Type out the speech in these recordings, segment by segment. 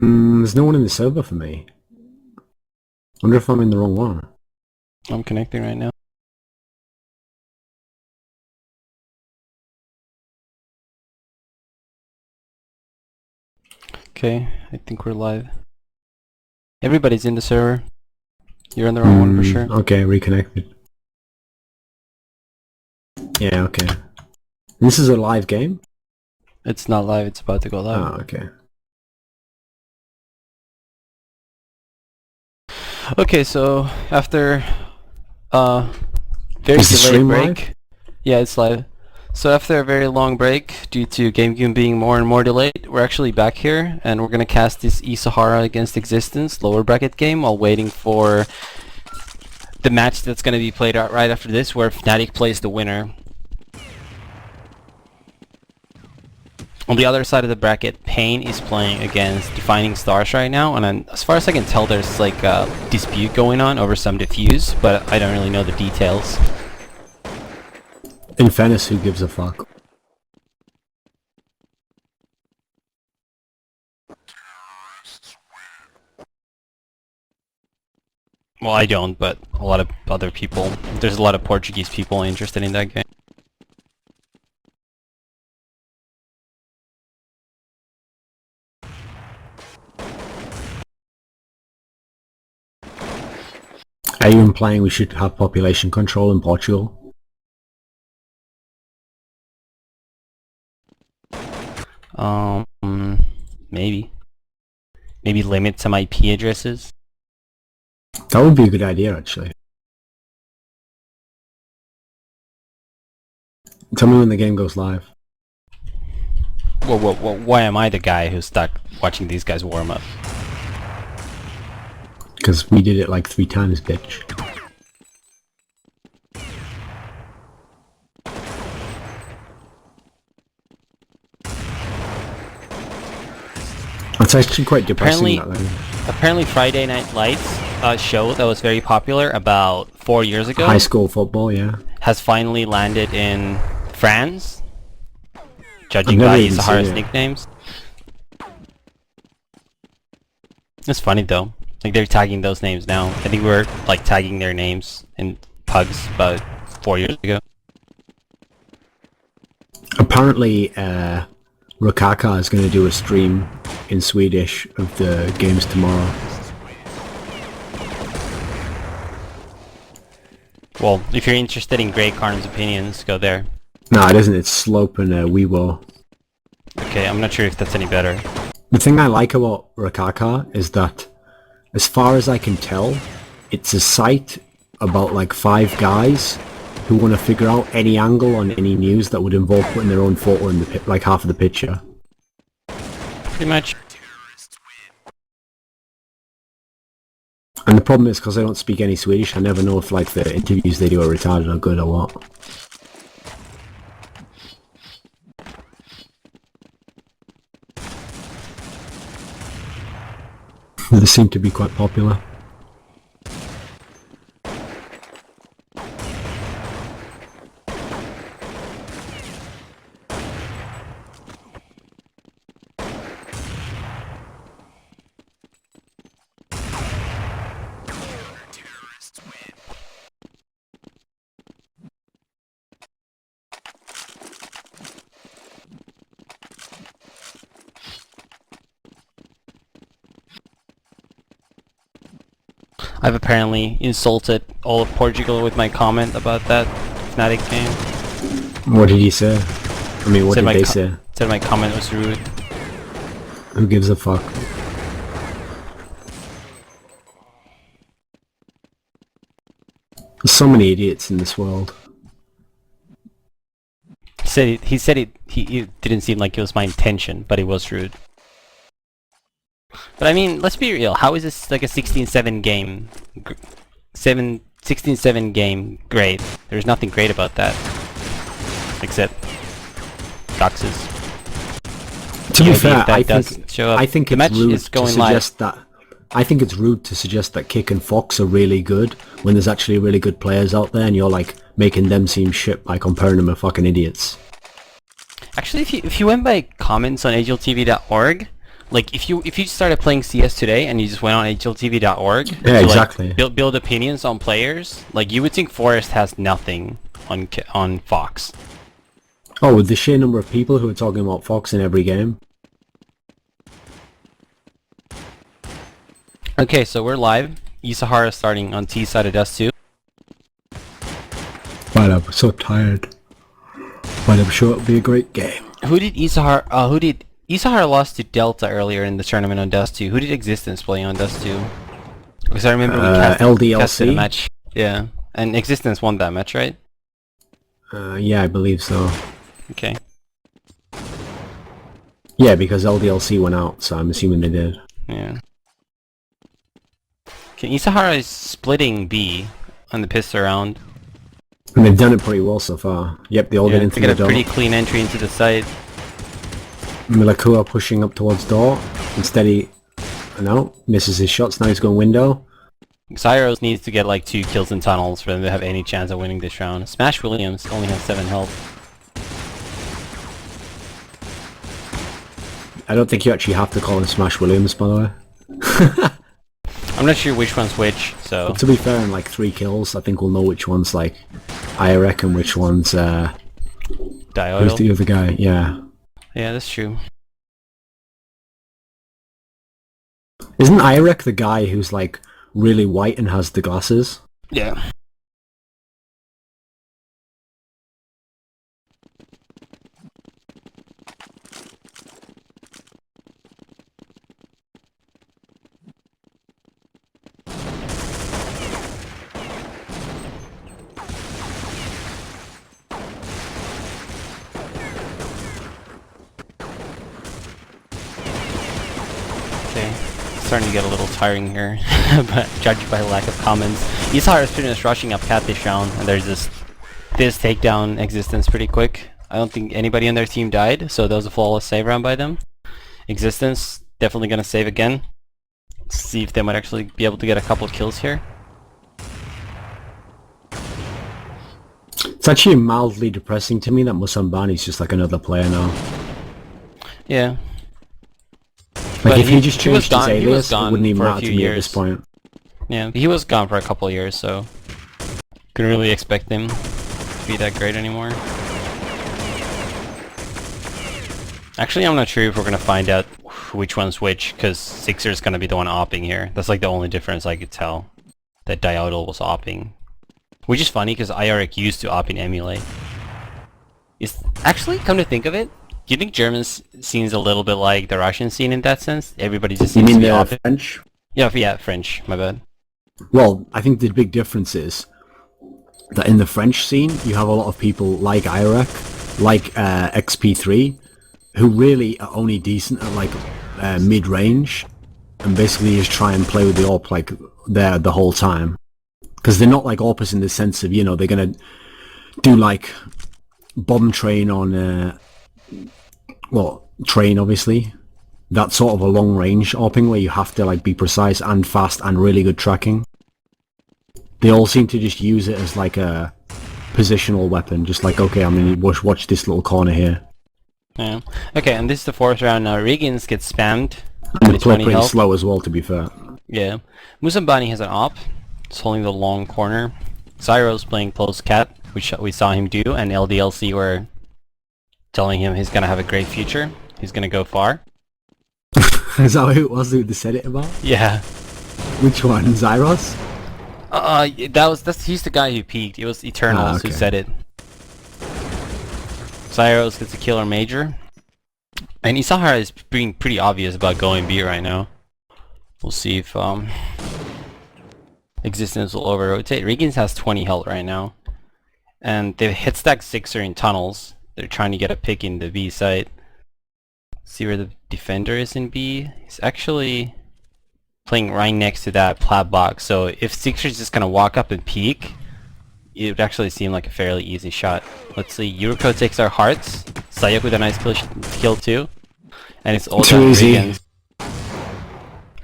There's no one in the server for me. Wonder if I'm in the wrong one. I'm connecting right now. Okay, I think we're live. Everybody's in the server. You're in the wrong one for sure. Okay, reconnected. Yeah, okay. This is a live game? It's not live, it's about to go live. Oh, okay. Okay, so after very Is the delayed stream break. live? Yeah, it's live. So after a very long break, due to GameGune being more and more delayed, we're actually back here, and we're gonna cast this eSahara against x6tence lower bracket game while waiting for the match that's gonna be played out right after this, where Fnatic plays the winner. On the other side of the bracket, Pain is playing against Defining Stars right now, and as far as I can tell, there's like a dispute going on over some diffuse, but I don't really know the details. In fairness, who gives a fuck? Well, I don't, but a lot of other people. There's a lot of Portuguese people interested in that game. Are you implying we should have population control in Portugal? Maybe. Maybe limit some IP addresses. That would be a good idea, actually. Tell me when the game goes live. Whoa, why am I the guy who's stuck watching these guys warm up? Because we did it like 3 times, bitch. It's actually quite depressing. Apparently Friday Night Lights, a show that was very popular about 4 years ago, High school football, yeah. has finally landed in France, judging by eSahara's nicknames. It's funny though. Like, they're tagging those names now. I think we were like tagging their names in pugs about 4 years ago. Apparently, Rokaka is going to do a stream in Swedish of the games tomorrow. Well, if you're interested in Grey Karn's opinions, go there. No, it isn't. It's Slope and Weibo. Okay, I'm not sure if that's any better. The thing I like about Rokaka is that, as far as I can tell, it's a site about like 5 guys who want to figure out any angle on any news that would involve putting their own photo in the like half of the picture. Pretty much. And the problem is, because I don't speak any Swedish, I never know if like the interviews they do are retarded or good or what. They seem to be quite popular. I've apparently insulted all of Portugal with my comment about that Fnatic game. What did he say? I mean, what did they say? Said my comment was rude. Who gives a fuck? There's so many idiots in this world. He said it didn't seem like it was my intention, but it was rude. But I mean, let's be real. How is this like a 16-7 game? 16-7 game great? There's nothing great about that, except doxes. To be fair, I think the it's match rude is going to suggest that. I think it's rude to suggest that Kick and Fox are really good when there's actually really good players out there, and you're like making them seem shit by comparing them to fucking idiots. Actually, if you went by comments on HLTV.org, Like if you started playing CS today and you just went on HLTV.org Yeah, to exactly. like build opinions on players, like you would think Forest has nothing on Fox. Oh, with the sheer number of people who are talking about Fox in every game. Okay, so we're live. eSahara starting on T side of Dust 2. But I'm so tired. But I'm sure it'll be a great game. Who did eSahara lost to Delta earlier in the tournament on Dust 2. Who did Existence play on Dust 2? Because I remember we casted a LDLC. match. Yeah, and Existence won that match, right? Yeah, I believe so. Okay. Yeah, because LDLC went out, so I'm assuming they did. Yeah. Okay, eSahara is splitting B on the pistol round. And they've done it pretty well so far. Yep, they all get into they the got a door. pretty clean entry into the site. Milakua pushing up towards door. Instead he... No, misses his shots. Now he's going window. Xyros needs to get like 2 kills in tunnels for them to have any chance of winning this round. Smash Williams only has 7 health. I don't think you actually have to call him Smash Williams, by the way. I'm not sure which one's which, so... But to be fair, in like 3 kills, I think we'll know which one's like IREC and which one's who's Diodal. the other guy, yeah. Yeah, that's true. Isn't IREC the guy who's like really white and has the glasses? Yeah. Okay. Starting to get a little tiring here, but judging by lack of comments. eSahara is pretty much rushing up cat this round, and there's this takedown Existence pretty quick. I don't think anybody on their team died, so that was a flawless save round by them. Existence definitely gonna save again. Let's see if they might actually be able to get a couple of kills here. It's actually mildly depressing to me that Musambani's just like another player now. Yeah. Like But if he just he was changed his gone- he was alias, it gone wouldn't even for a matter to few me at years. this point. Yeah, he was gone for a couple of years, so couldn't really expect him to be that great anymore. Actually, I'm not sure if we're gonna find out which one's which, because Sixer's gonna be the one opping here. That's like the only difference I could tell. That Diodal was opping. Which is funny, because IREC used to op in Emulate. Actually, come to think of it, do you think German scene's a little bit like the Russian scene in that sense? Everybody just You seems to mean be the opping. French? Yeah, French, my bad. Well, I think the big difference is that in the French scene, you have a lot of people like IREC, like XP3, who really are only decent at like mid-range, and basically just try and play with the AWP like the whole time. Because they're not like AWPers in the sense of, you know, they're gonna do like bomb train on, well, train obviously. That sort of a long range AWPing where you have to like be precise and fast and really good tracking. They all seem to just use it as like a positional weapon, just like, okay, I'm gonna watch this little corner here. Yeah. Okay, and this is the 4th round now. Regans gets spammed. And they play 20 pretty health. slow as well, to be fair. Yeah. Musambani has an op. He's holding the long corner. Xyro's playing close cat, which we saw him do, and LDLC were telling him he's gonna have a great future. He's gonna go far. Is that who it was who they said it about? Yeah. Which one? Zyros? He's the guy who peaked. It was Eternals who okay. said it. Xyros gets a killer major. And eSahara is being pretty obvious about going B right now. We'll see if Existence will over-rotate. Regans has 20 health right now. And they've hit stack 6er in tunnels. They're trying to get a pick in the B site. See where the defender is in B. He's actually playing right next to that plat box. So if Sixer's just gonna walk up and peek, it would actually seem like a fairly easy shot. Let's see, Yuriko takes our hearts. Sayok with a nice kill too. And it's all Too done easy. Regans.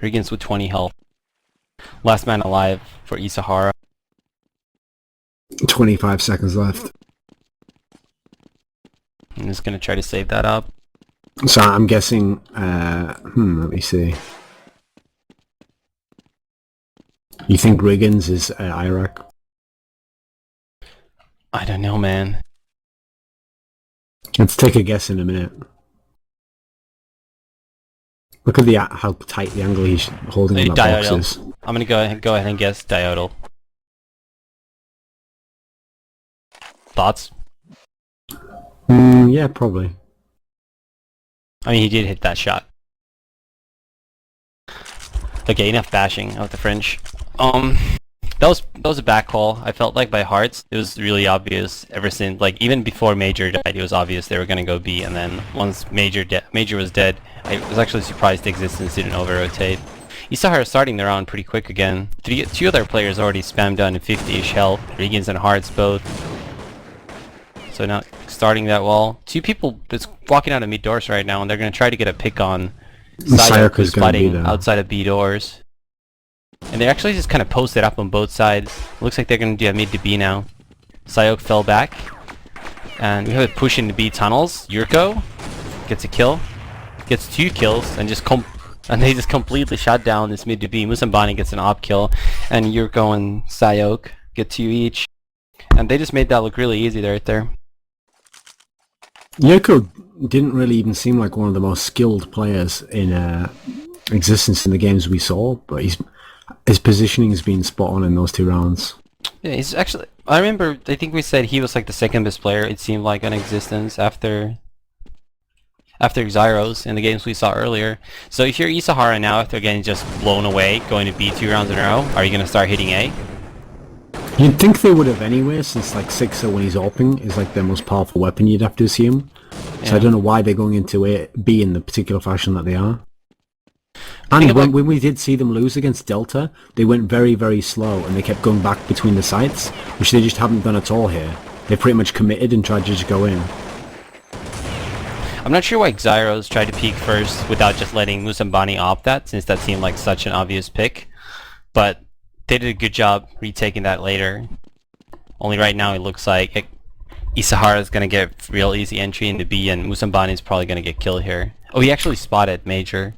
Regans with 20 health. Last man alive for eSahara. 25 seconds left. I'm just gonna try to save that up. So I'm guessing, let me see. You think Riggins is Iraq? I don't know, man. Let's take a guess in a minute. Look at how tight the angle he's holding on that box Diodal. is. I'm gonna go ahead and guess Diodal. Thoughts? Yeah, probably. I mean, he did hit that shot. Okay, enough bashing of the French. That was a back call. I felt like by Hearts, it was really obvious ever since, like, even before Major died, it was obvious they were gonna go B, and then once Major was dead, I was actually surprised the Existence didn't over-rotate. eSahara starting their round pretty quick again. Two other players already spammed down to 50-ish health, Regans and Hearts both. So now starting that wall. Two people just walking out of mid doors right now, and they're gonna try to get a pick on Sayok, who's fighting outside of B doors. And they actually just kind of posted up on both sides. Looks like they're going to do a mid to B now. Sayok fell back. And we have a push into B tunnels. Yurko gets a kill. Gets 2 kills and they just completely shut down this mid to B. Musambani gets an op kill. And Yurko and Sayok get 2 each. And they just made that look really easy right there. Yurko didn't really even seem like one of the most skilled players in Existence in the games we saw, but his positioning has been spot on in those 2 rounds. Yeah, he's actually... I think we said he was like the second best player, it seemed like, on Existence after Xyros in the games we saw earlier. So if you're eSahara now, after getting just blown away, going to B 2 rounds in a row, are you going to start hitting A? You'd think they would have anyway, since like 6er when he's AWPing is like their most powerful weapon, you'd have to assume. So I don't know why they're going into B in the particular fashion that they are. And when we did see them lose against Delta, they went very, very slow, and they kept going back between the sites, which they just haven't done at all here. They pretty much committed and tried to just go in. I'm not sure why Xyros tried to peek first without just letting Musambani opt that, since that seemed like such an obvious pick. But they did a good job retaking that later. Only right now it looks like eSahara is going to get real easy entry into B, and Musambani is probably going to get killed here. Oh, he actually spotted Major.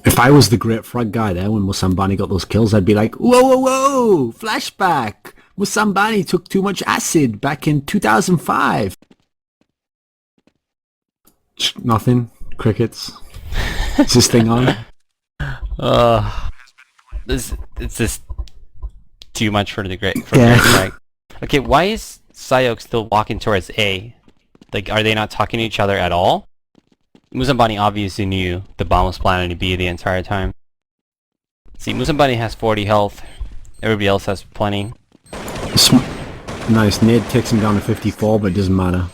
If I was the great frag guy there when Musambani got those kills, I'd be like, whoa, whoa, whoa, flashback! Musambani took too much acid back in 2005. Nothing. Crickets. Is this thing on? It's just too much for the great frag. Okay, why is Sayok still walking towards A? Like, are they not talking to each other at all? Musambani obviously knew the bomb was planning to be the entire time. See, Musambani has 40 health. Everybody else has plenty. Nice. Nade takes him down to 54, but it doesn't matter.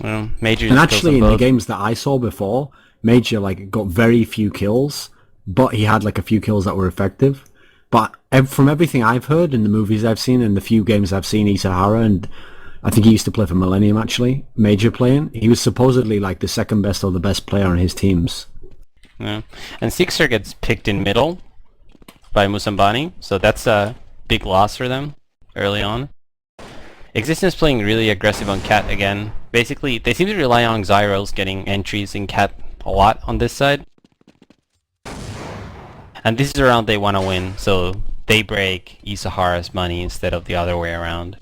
Well, Major and actually, in the games that I saw before, Major like got very few kills, but he had like a few kills that were effective. But from everything I've heard in the movies I've seen and the few games I've seen eSahara, and I think he used to play for Millennium actually, Major playing, he was supposedly like the second best or the best player on his teams. Yeah. And Sixer gets picked in middle by Musambani, so that's a big loss for them early on. Existence playing really aggressive on Cat again. Basically, they seem to rely on Xyros getting entries in Cat a lot on this side. And this is a round they want to win, so they break eSahara's money instead of the other way around.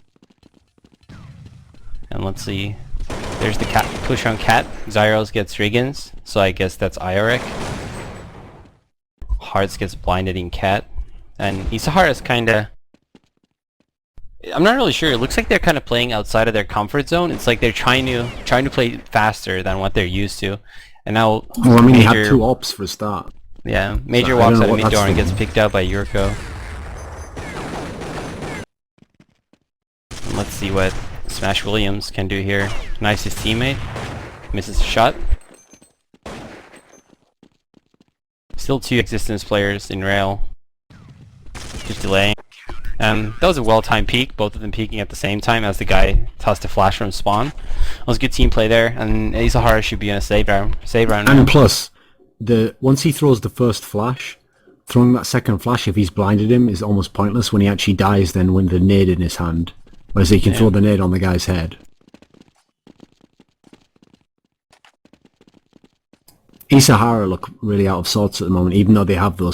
And let's see. There's the Cat push on Cat. Xyros gets Riggins, so I guess that's Iorek. Hearts gets blinded in Cat. And eSahara's kinda... I'm not really sure. It looks like they're kind of playing outside of their comfort zone. It's like they're trying to play faster than what they're used to. And now... Well, I mean, you had 2 ops for a start. Yeah, Major walks out of mid door and gets picked out by Yurko. And let's see what Smash Williams can do here. Nice his teammate. Misses a shot. Still 2 Existence players in rail. Just delaying. That was a well-timed peek, both of them peeking at the same time as the guy tossed a flash from spawn. It was a good team play there, and eSahara should be in a save round And plus, once he throws the first flash, throwing that second flash, if he's blinded him, is almost pointless when he actually dies then with the nade in his hand. Whereas he can throw the nade on the guy's head. eSahara look really out of sorts at the moment, even though they have those